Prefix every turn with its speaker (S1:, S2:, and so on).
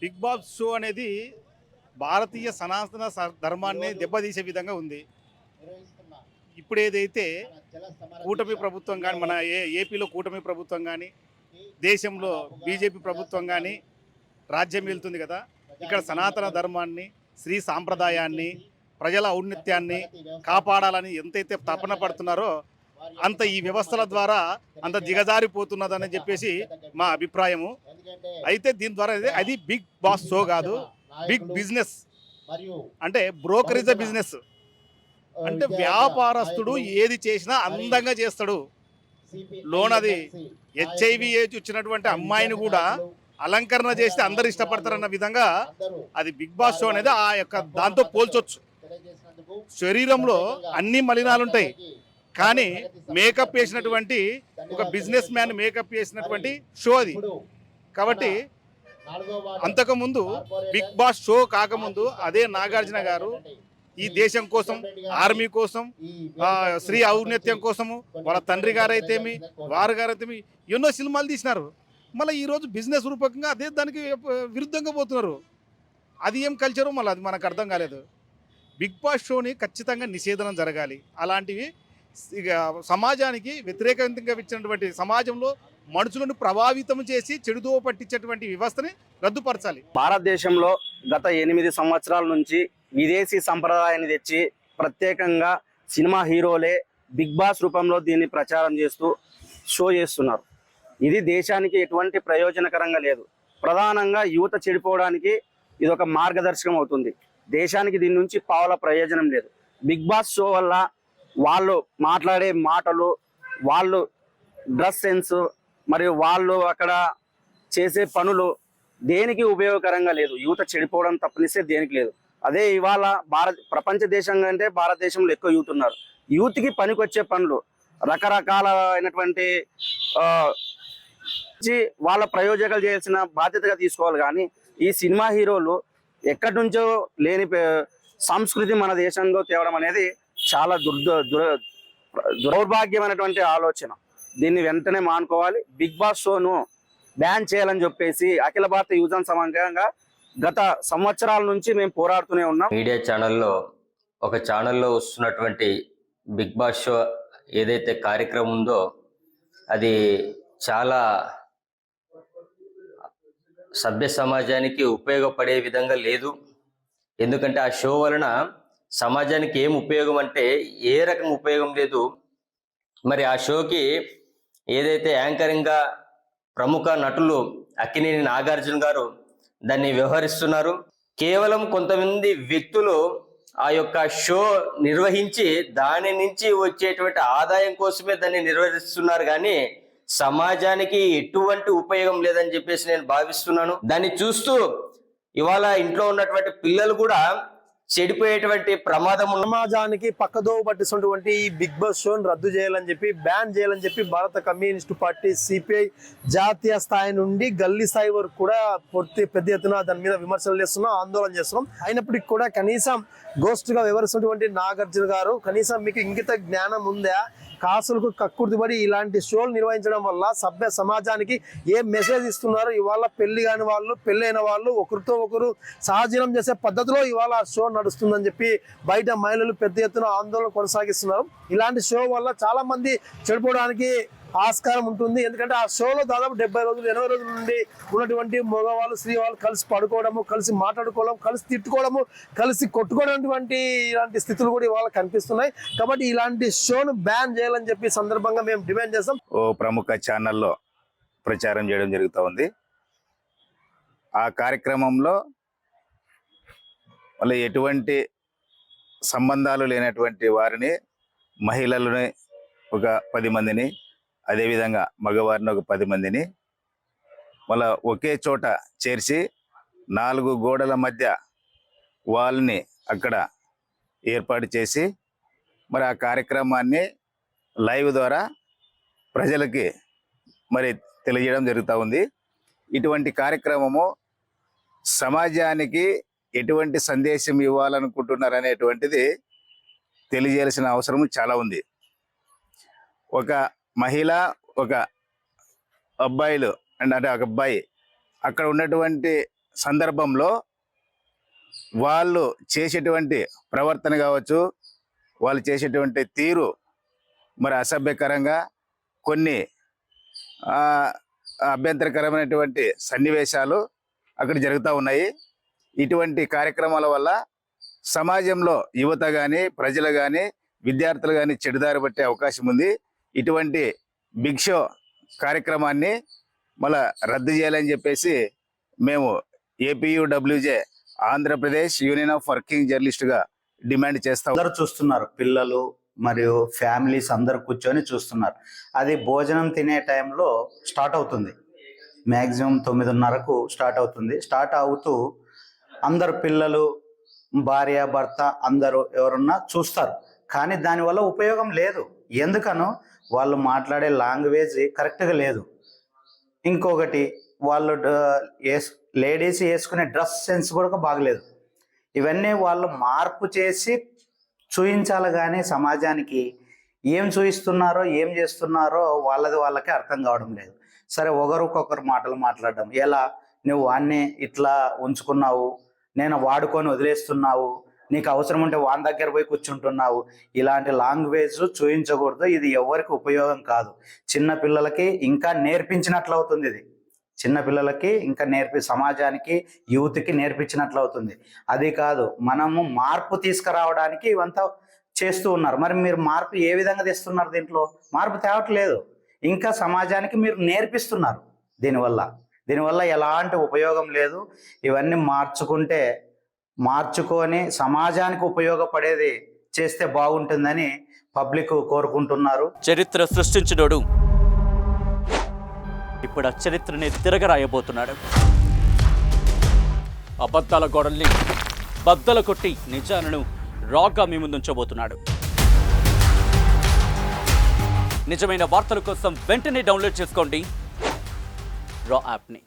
S1: Big boss show అనేది భారతీయ సనాతన ధర్మాన్ని దెబ్బతీసే విధంగా ఉంది. ఇప్పుడు ఏదైతే కూటమి ప్రభుత్వం కానీ, మన ఏపీలో కూటమి ప్రభుత్వం కానీ, దేశంలో బీజేపీ ప్రభుత్వం కానీ రాజ్యం వెళ్తుంది కదా. ఇక్కడ సనాతన ధర్మాన్ని, శ్రీ సాంప్రదాయాన్ని, ప్రజల ఔన్నత్యాన్ని కాపాడాలని ఎంతైతే తపన పడుతున్నారో అంత ఈ వ్యవస్థల ద్వారా అంత దిగజారిపోతున్నదని చెప్పేసి మా అభిప్రాయము. అయితే దీని ద్వారా అది బిగ్ బాస్ షో కాదు, బిగ్ బిజినెస్. అంటే బ్రోకరేజ్ బిజినెస్. అంటే వ్యాపారస్తుడు ఏది చేసినా అందంగా చేస్తాడు. లోనది HIV వచ్చినటువంటి అమ్మాయిని కూడా అలంకరణ చేస్తే అందరు ఇష్టపడతారన్న విధంగా అది బిగ్ బాస్ షో అనేది ఆ యొక్క దాంతో పోల్చొచ్చు. శరీరంలో అన్ని మలినాలు ఉంటాయి, కానీ మేకప్ వేసినటువంటి ఒక బిజినెస్ మ్యాన్ మేకప్ వేసినటువంటి షో అది. కాబట్టి అంతకుముందు బిగ్ బాస్ షో కాకముందు అదే నాగార్జున గారు ఈ దేశం కోసం, ఆర్మీ కోసం, స్త్రీ ఔన్నత్యం కోసము వాళ్ళ తండ్రి గారైతేమి వారి గారైతేమి ఎన్నో సినిమాలు తీసినారు. మళ్ళీ ఈరోజు బిజినెస్ రూపకంగా అదే దానికి విరుద్ధంగా పోతున్నారు. అది ఏం కల్చరు మళ్ళీ అది మనకు అర్థం కాలేదు. బిగ్ బాస్ షోని ఖచ్చితంగా నిషేధనం జరగాలి. అలాంటివి ఇక సమాజానికి వ్యతిరేకంగా ఇచ్చినటువంటి సమాజంలో మనుషులను ప్రభావితం చేసి చెడుదో పట్టించేటువంటి వ్యవస్థని రద్దుపరచాలి.
S2: భారతదేశంలో గత 8 సంవత్సరాల నుంచి విదేశీ సంప్రదాయాన్ని తెచ్చి ప్రత్యేకంగా సినిమా హీరోలే బిగ్ బాస్ రూపంలో దీన్ని ప్రచారం చేస్తూ షో చేస్తున్నారు. ఇది దేశానికి ఎటువంటి ప్రయోజనకరంగా లేదు. ప్రధానంగా యువత చెడిపోవడానికి ఇది ఒక మార్గదర్శకం అవుతుంది. దేశానికి దీని నుంచి పావుల ప్రయోజనం లేదు. బిగ్ బాస్ షో వల్ల వాళ్ళు మాట్లాడే మాటలు, వాళ్ళు డ్రెస్ సెన్స్, మరియు వాళ్ళు అక్కడ చేసే పనులు దేనికి ఉపయోగకరంగా లేదు. యువత చెడిపోవడం తప్పనిస్తే దేనికి లేదు. అదే ఇవాళ ప్రపంచ దేశంగా అంటే భారతదేశంలో ఎక్కువ యూత్ ఉన్నారు. యూత్కి పనికొచ్చే పనులు రకరకాలైనటువంటి వాళ్ళ ప్రయోజకాలు చేయాల్సిన బాధ్యతగా తీసుకోవాలి. కానీ ఈ సినిమా హీరోలు ఎక్కడి నుంచో లేని సంస్కృతి మన దేశంలో తేవడం అనేది చాలా దౌర్భాగ్యమైనటువంటి ఆలోచన. దీన్ని వెంటనే మానుకోవాలి. బిగ్ బాస్ షోను బ్యాన్ చేయాలని చెప్పేసి అఖిల భారత యువజన సమాజంగా గత సంవత్సరాల నుంచి మేము పోరాడుతూనే ఉన్నాం.
S3: మీడియా ఛానల్లో ఒక ఛానల్లో వస్తున్నటువంటి బిగ్ బాస్ షో ఏదైతే కార్యక్రమం ఉందో అది చాలా సభ్య సమాజానికి ఉపయోగపడే విధంగా లేదు. ఎందుకంటే ఆ షో వలన సమాజానికి ఏం ఉపయోగం అంటే ఏ రకం ఉపయోగం లేదు. మరి ఆ షోకి ఏదైతే యాంకరింగ్గా ప్రముఖ నటులు అక్కినేని నాగార్జున గారు దాన్ని వ్యవహరిస్తున్నారు. కేవలం కొంతమంది వ్యక్తులు ఆ యొక్క షో నిర్వహించి దాని నుంచి వచ్చేటువంటి ఆదాయం కోసమే దాన్ని నిర్వహిస్తున్నారు, కానీ సమాజానికి ఎటువంటి ఉపయోగం లేదని చెప్పేసి నేను భావిస్తున్నాను. దాన్ని చూస్తూ ఇవాళ ఇంట్లో ఉన్నటువంటి పిల్లలు కూడా చెడిపోయేటువంటి ప్రమాదం.
S4: సమాజానికి పక్కదోవ పట్టిస్తున్నటువంటి ఈ బిగ్ బాస్ షోని రద్దు చేయాలని చెప్పి, బ్యాన్ చేయాలని చెప్పి భారత కమ్యూనిస్టు పార్టీ సిపిఐ జాతీయ స్థాయి నుండి గల్లీ స్థాయి వరకు కూడా పెద్ద ఎత్తున దాని మీద విమర్శలు చేస్తున్నాం, ఆందోళన చేస్తున్నాం. అయినప్పటికీ కూడా కనీసం గోస్ట్గా వివరిస్తున్నటువంటి నాగార్జున గారు, కనీసం మీకు ఇంగిత జ్ఞానం ఉందా? కాసులకు కక్కుర్తిపడి ఇలాంటి షోలు నిర్వహించడం వల్ల సభ్య సమాజానికి ఏ మెసేజ్ ఇస్తున్నారు? ఇవాళ పెళ్లి కాని వాళ్ళు, పెళ్ళైన వాళ్ళు ఒకరితో ఒకరు సహజీవనం చేసే పద్ధతిలో ఇవాళ షో నడుస్తుందని చెప్పి బయట మహిళలు పెద్ద ఎత్తున ఆందోళన కొనసాగిస్తున్నారు. ఇలాంటి షో వల్ల చాలా మంది చెడిపోవడానికి ఆస్కారం ఉంటుంది. ఎందుకంటే ఆ షోలో దాదాపు 70 రోజులు 80 రోజుల నుండి ఉన్నటువంటి మగవాళ్ళు, స్త్రీ వాళ్ళు కలిసి పడుకోవడము, కలిసి మాట్లాడుకోవడం, కలిసి తిట్టుకోవడము, కలిసి కొట్టుకోవడం ఇలాంటి స్థితులు కూడా ఇవాళ కనిపిస్తున్నాయి. కాబట్టి ఇలాంటి షోను బ్యాన్ చేయాలని చెప్పి సందర్భంగా మేము డిమాండ్ చేస్తాం.
S5: ప్రముఖ ఛానల్లో ప్రచారం చేయడం జరుగుతూ ఉంది. ఆ కార్యక్రమంలో మళ్ళీ ఎటువంటి సంబంధాలు లేనటువంటి వారిని, మహిళలని ఒక 10 మందిని, అదేవిధంగా మగవారిని ఒక 10 మందిని మళ్ళీ ఒకే చోట చేర్చి 4 గోడల మధ్య వాళ్ళని అక్కడ ఏర్పాటు చేసి మరి ఆ కార్యక్రమాన్ని లైవ్ ద్వారా ప్రజలకి మరి తెలియజేయడం జరుగుతూ ఉంది. ఇటువంటి కార్యక్రమము సమాజానికి ఎటువంటి సందేశం ఇవ్వాలనుకుంటున్నారు అనేటువంటిది తెలియజేయాల్సిన అవసరం చాలా ఉంది. ఒక మహిళ, ఒక అబ్బాయిలు అంటే ఒక అబ్బాయి అక్కడ ఉన్నటువంటి సందర్భంలో వాళ్ళు చేసేటువంటి ప్రవర్తన కావచ్చు, వాళ్ళు చేసేటువంటి తీరు మరి అసభ్యకరంగా, కొన్ని అభ్యంతరకరమైనటువంటి సన్నివేశాలు అక్కడ జరుగుతూ ఉన్నాయి. ఇటువంటి కార్యక్రమాల వల్ల సమాజంలో యువత కానీ, ప్రజలు కానీ, విద్యార్థులు కానీ చెడుదారి పట్టే అవకాశం ఉంది. ఇటువంటి బిగ్ షో కార్యక్రమాన్ని మళ్ళా రద్దు చేయాలని చెప్పేసి మేము APUWJ Andhra Pradesh union of working జర్నలిస్టుగా డిమాండ్ చేస్తాం.
S6: అందరూ చూస్తున్నారు, పిల్లలు మరియు ఫ్యామిలీస్ అందరు కూర్చొని చూస్తున్నారు. అది భోజనం తినే టైంలో స్టార్ట్ అవుతుంది. మ్యాక్సిమం 9:30కు స్టార్ట్ అవుతుంది. స్టార్ట్ అవుతూ అందరు పిల్లలు, భార్య, భర్త అందరూ ఎవరున్నా చూస్తారు. కానీ దానివల్ల ఉపయోగం లేదు. ఎందుకనో వాళ్ళు మాట్లాడే లాంగ్వేజ్ కరెక్ట్గా లేదు. ఇంకొకటి వాళ్ళు లేడీస్ వేసుకునే డ్రెస్ సెన్స్ కూడా బాగలేదు. ఇవన్నీ వాళ్ళు మార్పు చేసి చూయించాలి, కానీ సమాజానికి ఏం చూయిస్తున్నారో ఏం చేస్తున్నారో వాళ్ళకే అర్థం కావడం లేదు. సరే, ఒకరికొకరు మాటలు మాట్లాడడం, ఎలా నువ్వు వాడిని ఇట్లా ఉంచుకున్నావు, నేను వాడుకొని వదిలేస్తున్నావు, నీకు అవసరం ఉంటే వాని దగ్గర పోయి కూర్చుంటున్నావు, ఇలాంటి లాంగ్వేజ్ చూయించకూడదు. ఇది ఎవరికి ఉపయోగం కాదు. చిన్న పిల్లలకి ఇంకా నేర్పించినట్లు అవుతుంది. ఇది చిన్న పిల్లలకి ఇంకా సమాజానికి, యూత్కి నేర్పించినట్లు అవుతుంది. అది కాదు, మనము మార్పు తీసుకురావడానికి ఇవంతా చేస్తూ ఉన్నారు. మరి మీరు మార్పు ఏ విధంగా తెస్తున్నారు? దీంట్లో మార్పు తేవట్లేదు, ఇంకా సమాజానికి మీరు నేర్పిస్తున్నారు. దీనివల్ల ఎలాంటి ఉపయోగం లేదు. ఇవన్నీ మార్చుకొని సమాజానికి ఉపయోగపడేది చేస్తే బాగుంటుందని పబ్లిక్ కోరుకుంటున్నారు.
S7: చరిత్ర సృష్టించినోడు ఇప్పుడు ఆ చరిత్రని తిరగరాయబోతున్నాడు. అబద్ధాల గోడల్ని బద్దలు కొట్టి నిజాలను రాగా మీ ముందుంచబోతున్నాడు. నిజమైన వార్తల కోసం వెంటనే డౌన్లోడ్ చేసుకోండి రా యాప్ని.